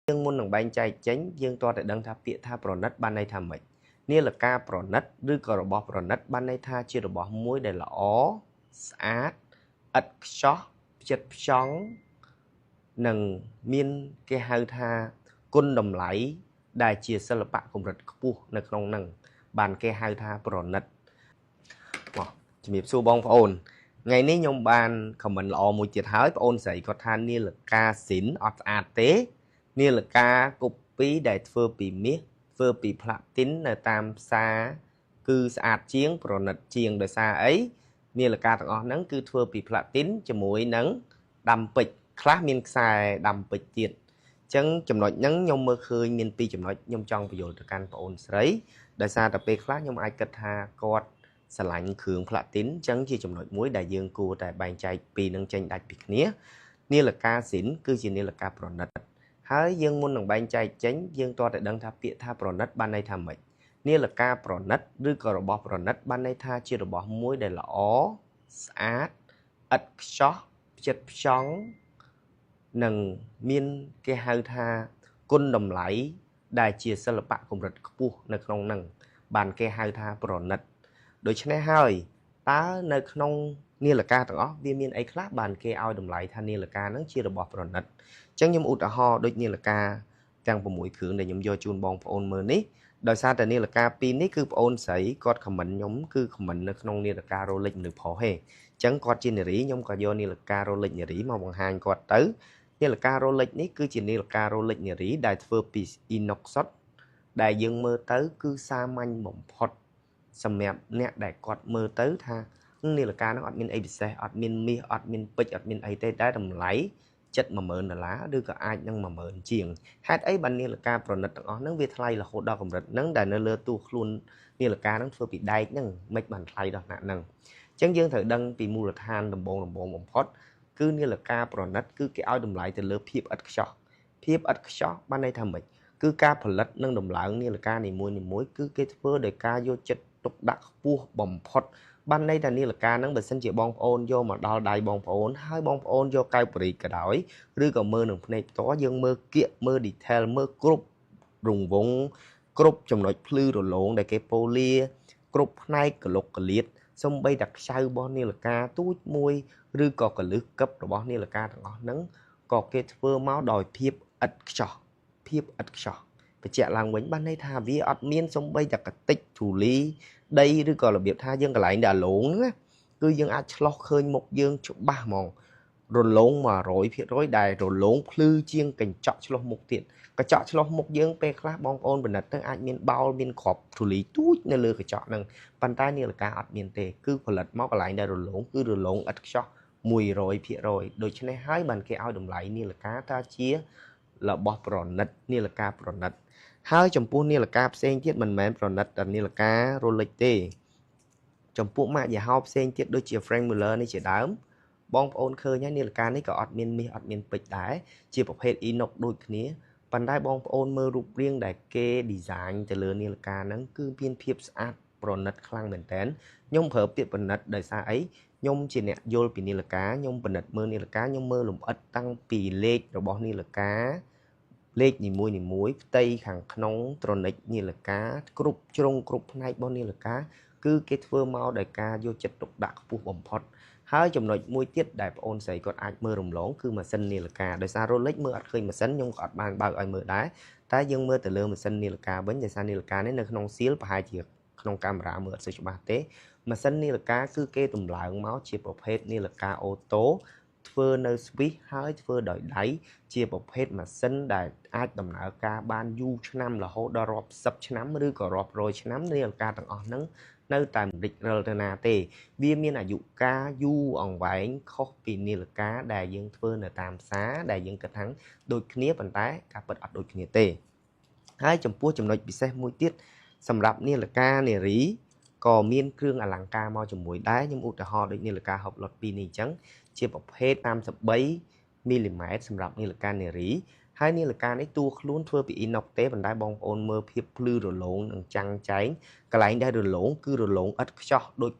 dương muôn đồng bánh chay chánh dương to để đăng tha bịa tha pro nất ban này tha mệnh nia là ca pro nất rư cờ bỏ pro nất ban này tha chia bỏ muối để là ó sát ất chó chất chóng nâng miên cái hai tha côn đồng lấy đài chia sơ lập bạ cùng rật pu nâng không nâng bàn cái hai tha pro nất chỉ miệp su bong ôn ngày ní nhung ban comment lọ một chiếc hái ôn sấy có than nia là ca xỉn ọt tế nia là ca cục pí đại phơ bị miết phơ bị phạ tín là tam xa cư sạt chiến pro nật chiêng đời xa ấy nia là ca tặng ọ nắng cư phơ bị phạ tín cho mũi nắng đầm bịch khác miên xài đầm bịch tiệt chân chấm nói nhấn nhung mơ khơi miên pi chấm nói nhung trong ví dụ từ can ôn sấy đời xa tập pe khác nhung ai cất ha cọtสลายคืนพระติ้นจังที่จำนวนมุ้ยได้ยืงกูแต่ใบใจปีนึงใจได้ปีนี้นี่แหละการศิลป์คือจีนี่แหละการปรนนัดหายยืงมุนหนังใบใจเจ๋งยืงตัวแต่ดังท่าเปียท่าปรนนัดบ้านในทำไหมนี่แหละการปรนนัดหรือกระบอกปรนนัดบ้านในท่าเชื่อระบอกมุ้ยได้ละอ๋อสะอาดอัดช็อจัดช่องหนังมีนเกี่ยหาท่ากุนดำไหลได้เชื่อศิลปะของรัฐปูในครองหนังบานเกี่ยหาท่าปรนนัดโดยเฉพาะให้ตาในขนมนี่แหละการต่างวิมีนไอคลาบานเกเอาดำไหลทานนี่แหละการนั่งเชียร์ระบอบปรนัดจังยมอุตหอโดยนี่แหละการจังประมวยขืนในยมโยจูนบองปอนเมอร์นี้โดยซาแต่นี่แหละการปีนี้คือปอนใสกอดขมันยมคือขมันในขนมนี่แหละการโรเล็กหรือพอเฮจังกอดจินรียมกอดโยนี่แหละการโรเล็กเนรีมาวังหางกอดตื้อนี่แหละการโรเล็กนี้คือจินนี่แหละการโรเล็กเนรีได้เฟอร์ปีอินอกซอดได้ยังเมื่อตื้อคือซามันบ่มพอดสมัยเนี่ยได้กอดมือตื้อท่านี่แหละการนักอัดมินไอบิเซอัดมินมีอัดมินปิดอัดมินไอเต้ได้ทำไหลจัดมาเมินน่ะล้าดื้อก็อายนั่งมาเมินเจียงฮัดไอ้บันนี่แหละการปรนนัดต่างอ๋อนั่งเวทไลlà hỗ trợของรัฐนั่งได้เนื้อเลือดตู้คลุนนี่แหละการนั่งเฟื่อปีได้นั่งไม่บันไลดอกหนานั่งจังยังเถิดดังปีมูลธานดำบงบ่มพอดคือนี่แหละการปรนนัดคือแกเอาดำไหลแต่เลือดเพียบอัดช็อเพียบอัดช็อบ้านในทำไมคือการผลิตนั่งดำไหลนี่แหละการในมวยคือแกเฟื่อโดยการโยจัดตกดักปูบ่มพอดบ้านในแต่นี่แหละการนั่งเป็นเส้นเจียบองโอนโยมาดอลได้บองโอนให้บองโอนโยไกลปรีกระดอยหรือกับมือหนึ่งในตัวยังมือเกี่ยมือดีเทลมือกรุบรุงวงกรุบจำนวนพลื้อหลงได้เก็บโพลีกรุบในกระลกกระเลียดสมใบดักเช่าบอนนี่แหละการตู้มวยหรือก็กระลึกกับระบอนนี่แหละการต่างๆนั้นก็เก็บเฟื่อเมาดอยเพียบอัดจ่อเพียบอัดจ่อไปแจกลางเว้นบ้านในทาวีอัดเมียนสมใบดักกระติกถูลีđâyឬក៏របៀបថាយើងកន្លែងដែលឡងណាគឺយើងអាចឆ្លោះឃើញមុខយើងច្បាស់ហ្មងរលង 100% ដែលរលងភ្លឺជាងកញ្ចក់ឆ្លោះមុខទៀតកញ្ចក់ឆ្លោះមុខយើងពេលខ្លះបងប្អូនបណ្ឌិតទៅអាចមានបោលមានគ្រាប់ធូលីទូចនៅលើកញ្ចក់ហ្នឹងប៉ុន្តែនាឡិកាអត់មានទេគឺផលិតមកកន្លែងដែលរលងគឺរលងឥតខ្ចោះ 100% ដូច្នេះហើយបានគេឲ្យតម្លៃនាឡិកាថាជារបស់ប្រណិតនាឡិកាប្រណិតហើយចំពោះនាឡិកាផ្សេងទៀតមិនមែនប្រណិតតែនាឡិការ៉ូលិចទេចំពោះម៉ាកយីហោផ្សេងទៀតដូចជា Frank Muller នេះជាដើមបងប្អូនឃើញហើយនាឡិកានេះក៏អត់មានមាសអត់មានពេជ្រដែរជាប្រភេទ inox ដូចគ្នាប៉ុន្តែបងប្អូនមើលរូបរាងដែលគេ design ទៅលើនាឡិកាហ្នឹងគឺមានភាពស្អាតប្រណិតខ្លាំងមែនតើខ្ញុំប្រើពាក្យប្រណិតដោយសារអីខ្ញុំជាអ្នកយល់ពីនាឡិកាខ្ញុំប្រណិតមើលនាឡិកាខ្ញុំមើលលម្អិតតាំងពីលេខរបស់នាឡិកាលេខនីមួយៗផ្ទៃខាងក្នុងត្រនិចនាឡិកាគ្រប់ជ្រុងគ្រប់ផ្នែករបស់នាឡិកាគឺគេធ្វើមកដោយការយកចិត្តទុកដាក់ខ្ពស់បំផុតហើយចំណុចមួយទៀតដែលបងអូនស្រីគាត់អាចមើលរំលងគឺម៉ាស៊ីននាឡិកាដោយសារ Rolex មើលអត់ឃើញម៉ាស៊ីនខ្ញុំក៏អត់បានបើកឲ្យមើលដែរតែយើងមើលទៅលើម៉ាស៊ីននាឡិកាវិញដោយសារនាឡិកានេះនៅក្នុងសៀលប្រហែលជាក្នុងកាមេរ៉ាមើលអត់សូវច្បាស់ទេម៉ាស៊ីននាឡិកាគឺគេតម្លើងមកជាប្រភេទនាឡិកាអូតូធ្វើនៅ switch ហើយធ្វើដោយដៃជាប្រភេទម៉ាស៊ីនដែលអាចដំណើរការបានយូរឆ្នាំរហូតដល់រាប់សិបឆ្នាំឬក៏រាប់រយឆ្នាំនាឡិកាទាំងអស់ហ្នឹងនៅតែមិនរិចរិលទៅណាទេវាមានអាយុកាលយូរអង្វែងខុសពីនាឡិកាដែលយើងធ្វើនៅតាមផ្សារដែលយើងគិតថាដូចគ្នាប៉ុន្តែការពិតអត់ដូចគ្នាទេហើយចំពោះចំណុចពិសេសមួយទៀតសម្រាប់នាឡិកានារីក៏មានគ្រឿងអលង្ការមកជាមួយដែរខ្ញុំឧទាហរណ៍ដូចនាឡិកា Hublot 2នេះអញ្ចឹងជាប្រភេទ33មីលីម៉ែត្រសម្រាប់នាឡិកានារីហើយនាឡិកានេះតួខ្លួនធ្វើពី inox ទេប៉ុន្តែបងប្អូនមើលភាពភ្លឺរលោងនិងចាំងចែងកន្លែងដែលរលោងគឺរលោងឥតខ្ចោះដូច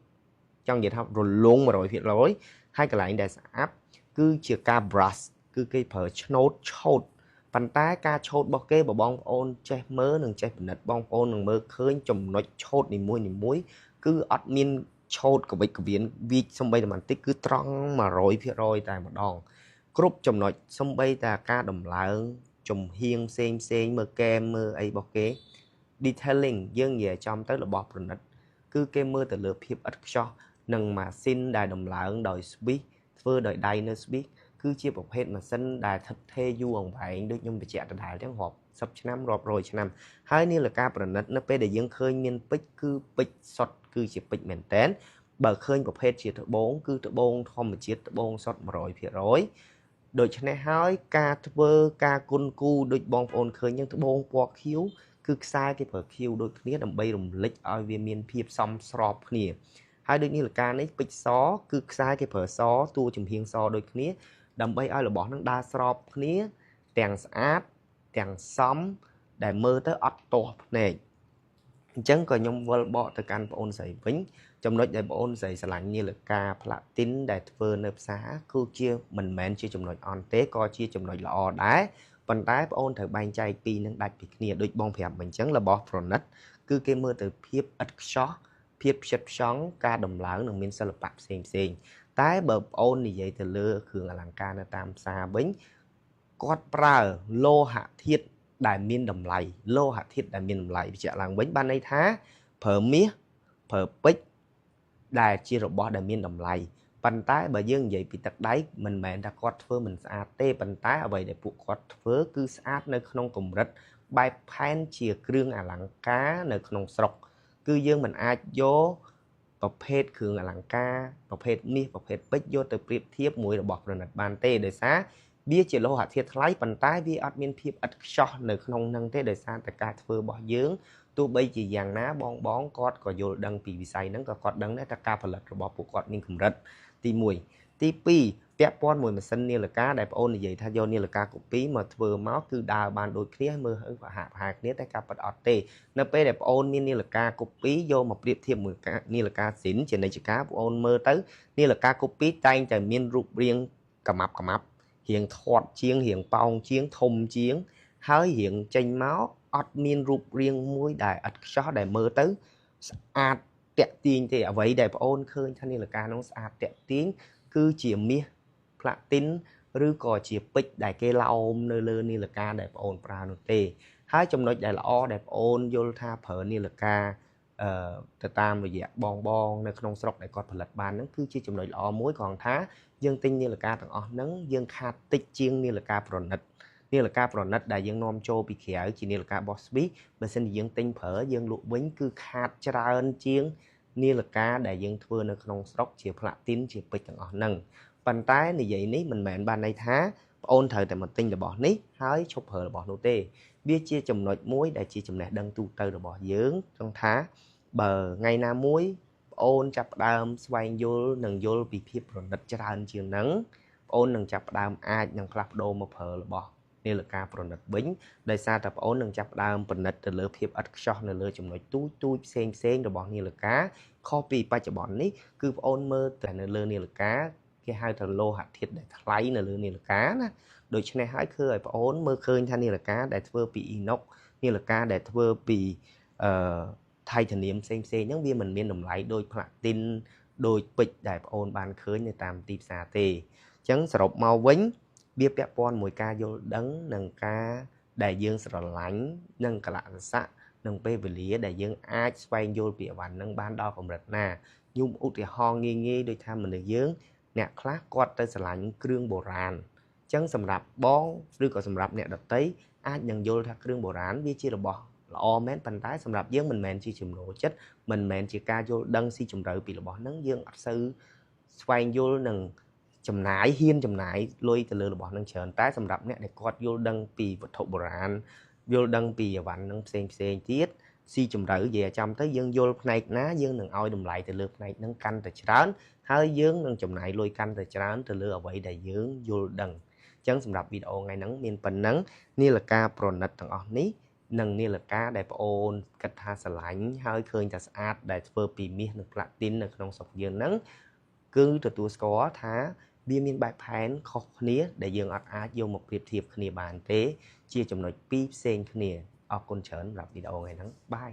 ចង់និយាយថារលោង 100% ហើយកន្លែងដែលស្អាតគឺជាការ brush គឺគេប្រើឆ្នូតឆោត ប៉ុន្តែការឆូតរបស់គេបើបងប្អូនចេះមើលនិងចេះពិនិត្យបងប្អូននឹងមើលឃើញចំណុចឆូតនីមួយៗគឺអត់មានឆូតកវិចកវៀនវាសំបីតែបន្តិចគឺត្រង់100%តែម្ដងគ្រប់ចំណុចសំបីតែការដំឡើងចំហៀងផ្សេងមើលកែមមើលអីរបស់គេ detailing យើងនិយាយចំទៅរបស់ប្រណិតគឺគេមើលទៅលើភាពឥតខ្ចោះនិងម៉ាស៊ីនដែលដំឡើងដោយ Swiss ធ្វើដោយដៃនៅ Swiss គឺជាប្រភេទម៉ាស៊ីនដែលថិតថេរយូរអង្វែងដូចខ្ញុំបញ្ជាក់ដដែលទាំងរាប់10ឆ្នាំរាប់រយឆ្នាំហើយនាឡិកាប្រណិតនៅពេលដែលយើងឃើញមានពេជ្រគឺពេជ្រសុទ្ធគឺជាពេជ្រមែនតើបើឃើញប្រភេទជាត្បូងគឺត្បូងធម្មជាតិត្បូងសុទ្ធ 100% ដូច្នេះហើយការធ្វើការគុនគូដូចបងប្អូនឃើញយ៉ាងត្បូងពណ៌ខៀវគឺខ្សែគេប្រើខៀវដូចគ្នាដើម្បីរំលេចឲ្យវាមានភាពសមស្របគ្នាហើយដូចនេះលការនេះពេជ្រសគឺខ្សែគេប្រើសតួចំហៀងសដូចគ្នាដើម្បីឲ្យរបស់នឹងដើរស្របគ្នាទាំងស្អាតទាំងសមដែលមើលទៅអត់ទាស់ភ្នែកអញ្ចឹងក៏ខ្ញុំវិលបកទៅកាន់បងអូនស្រីវិញចំណុចដែលបងអូនស្រីឆ្លាញ់នាឡិកាផ្លាទីនដែលធ្វើនៅផ្សារគឺជាមិនមែនជាចំណុចអន់ទេក៏ជាចំណុចល្អដែរប៉ុន្តែបងអូនត្រូវបែងចែកពីនឹងដាច់ពីគ្នាដូចបងប្រាប់អញ្ចឹងរបស់ប្រណិតគឺគេមើលទៅភាពឥតខ្ចោះភាពផ្ចិតផ្ចង់ការដំឡើងនិងមានសិល្បៈផ្សេងតែបើបងអូននិយាយទៅលើគ្រឿងអលង្ការនៅតាមផ្សារវិញគាត់ប្រើលោហៈធាតុដែលមានតម្លៃលោហៈធាតុដែលមានតម្លៃបញ្ជាក់ឡើងវិញបានន័យថាប្រើមាសប្រើពេជ្រដែលជារបស់ដែលមានតម្លៃប៉ុន្តែបើយើងនិយាយពីទឹកដៃមិនមែនថាគាត់ធ្វើមិនស្អាតទេប៉ុន្តែអ្វីដែលពួកគាត់ធ្វើគឺស្អាតនៅក្នុងកម្រិតបែបផែនជាគ្រឿងអលង្ការនៅក្នុងស្រុកគឺយើងមិនអាចយកប្រភេទគ្រឿងអលង្ការប្រភេទមាសប្រភេទពេជ្រយកទៅប្រៀបធៀបមួយរបស់ប្រណិតបានទេដោយសារវាជាលោហៈធាតុថ្លៃប៉ុន្តែវាអត់មានភាពឥតខ្ចោះនៅក្នុងនឹងទេដោយសារតែការធ្វើរបស់យើងទោះបីជាយ៉ាងណាបងគាត់ក៏យល់ដឹងពីវិស័យហ្នឹងក៏គាត់ដឹងដែរថាការផលិតរបស់ពួកគាត់មានកម្រិតទី1ទី2ពាក់ព័ន្ធមួយម៉ាស៊ីននាឡិកាដែលបងអូននិយាយថាយកនាឡិកាកូពីមកធ្វើមកគឺដើរបានដូចគ្នាមើលប្រហាក់ប្រហែលគ្នាតែការប៉ັດអត់ទេនៅពេលដែលបងអូនមាននាឡិកាកូពីយកមកប្រៀបធៀបមួយនាឡិកាស៊ីនជានិច្ចការបងអូនមើលទៅនាឡិកាកូពីតែងតែមានរូបរាងកម៉ាប់រៀងធាត់ជាងរៀងប៉ោងជាងធំជាងហើយរៀងចេញមកអត់មានរូបរាងមួយដែលឥតខ្ចោះដែលមើលទៅស្អាតតាក់ទាញទេអ្វីដែលបងអូនឃើញថានាឡិកានោះស្អាតតាក់ទាញគឺជាមាសផ្លាទីនឬក៏ជាពេជ្រដែលគេឡោមនៅលើនាឡិកាដែលបងអូនប្រើនោះទេហើយចំណុចដែលល្អដែលបងអូនយល់ថាប្រើនាឡិកាទៅតាមរយៈបងនៅក្នុងស្រុកដែលគាត់ផលិតបានហ្នឹងគឺជាចំណុចល្អមួយគ្រាន់ថាយើងទិញនាឡិកាទាំងអស់ហ្នឹងយើងខាតតិចជាងនាឡិកាប្រណិតនាឡិកាប្រណិតដែលយើងនាំចូលពីក្រៅជានាឡិការបស់ Swiss បើសិនជាយើងទិញប្រើយើងលក់វិញគឺខាតច្រើនជាងនាឡិកាដែលយើងធ្វើនៅក្នុងស្រុកជាផ្លាទីនជាពេជ្រទាំងអស់ហ្នឹងប៉ុន្តែនិយាយនេះមិនមែនបានន័យថាបងអូនត្រូវតែមកទិញរបស់នេះហើយឈប់ប្រើរបស់នោះទេវាជាចំណុចមួយដែលជាចំណេះដឹងទូទៅរបស់យើងចង់ថាបើថ្ងៃណាមួយបងអូនចាប់ផ្ដើមស្វែងយល់និងយល់ពីភាពប្រណិតច្រើនជាងហ្នឹងបងអូននឹងចាប់ផ្ដើមអាចនឹងផ្លាស់ប្ដូរមកប្រើរបស់នាឡិកាប្រណិតវិញដោយសារតែបងអូននឹងចាប់ផ្ដើមប្រណិតទៅលើភាពឥតខ្ចោះនៅលើចំណុចទូចផ្សេងរបស់នាឡិកាខុសពីបច្ចុប្បន្ននេះគឺបងអូនមើលតែនៅលើនាឡិកាគេហៅថាលោហៈធាតុដែលថ្លៃនៅលើនាឡិកាណាដូច្នេះហើយគឺឲ្យបងអូនមើលឃើញថានាឡិកាដែលធ្វើពីអ៊ីណុកនាឡិកាដែលធ្វើពីថៃធានាមផ្សេងហ្នឹងវាមិនមានតម្លៃដូចផ្លាទីនដូចពេជ្រដែលបងអូនបានឃើញនៅតាមទីផ្សារទេអញ្ចឹងសរុបមកវិញវាពាក់ព័ន្ធមួយការយល់ដឹងនិងការដែលយើងស្រឡាញ់និងកលៈទេសៈនិងពេលវេលាដែលយើងអាចស្វែងយល់ពីអវ៉ាន់នឹងបានដល់កម្រិតណាខ្ញុំឧទាហរណ៍ងាយដូចថាមនុស្សយើងអ្នកខ្លះគាត់ទៅស្រឡាញ់គ្រឿងបុរាណអញ្ចឹងសម្រាប់បងឬក៏សម្រាប់អ្នកដទៃអាចនឹងយល់ថាគ្រឿងបុរាណវាជារបស់ល្អមែនប៉ុន្តែសម្រាប់យើងមិនមែនជាចំណូលចិត្តមិនមែនជាការយល់ដឹងស៊ីជម្រៅពីរបស់ហ្នឹងយើងអត់សូវស្វែងយល់នឹងចំណាយលុយទៅលើរបស់ហ្នឹងច្រើនតែសម្រាប់អ្នកដែលគាត់យល់ដឹងពីវត្ថុបុរាណយល់ដឹងពីអវ៉ាន់ហ្នឹងផ្សេងទៀតស៊ីជម្រៅនិយាយចាំទៅយើងយល់ផ្នែកណាយើងនឹងឲ្យតម្លៃទៅលើផ្នែកហ្នឹងកាន់តែច្រើនហើយយើងនឹងចំណាយលុយកាន់តែច្រើនទៅលើអ្វីដែលយើងយល់ដឹងអញ្ចឹងសម្រាប់វីដេអូថ្ងៃហ្នឹងមានប៉ុណ្ណឹងនាឡិកាប្រណិតទាំងអស់នេះនិងនាឡិកាដែលបងអូនគិតថាស្រឡាញ់ហើយឃើញថាស្អាតដែលធ្វើពីមាសនិងផ្លាទីននៅក្នុងស្រុកយើងហ្នឹងគឺទទួលស្គាល់ថាវាមានបែបផែនខុសគ្នាដែលយើងអាចយកមកប្រៀបធៀបគ្នាបានទេ ជាចំណុចពីរផ្សេងគ្នាអរគុណច្រើនសម្រាប់វីដេអូថ្ងៃហ្នឹងបាយ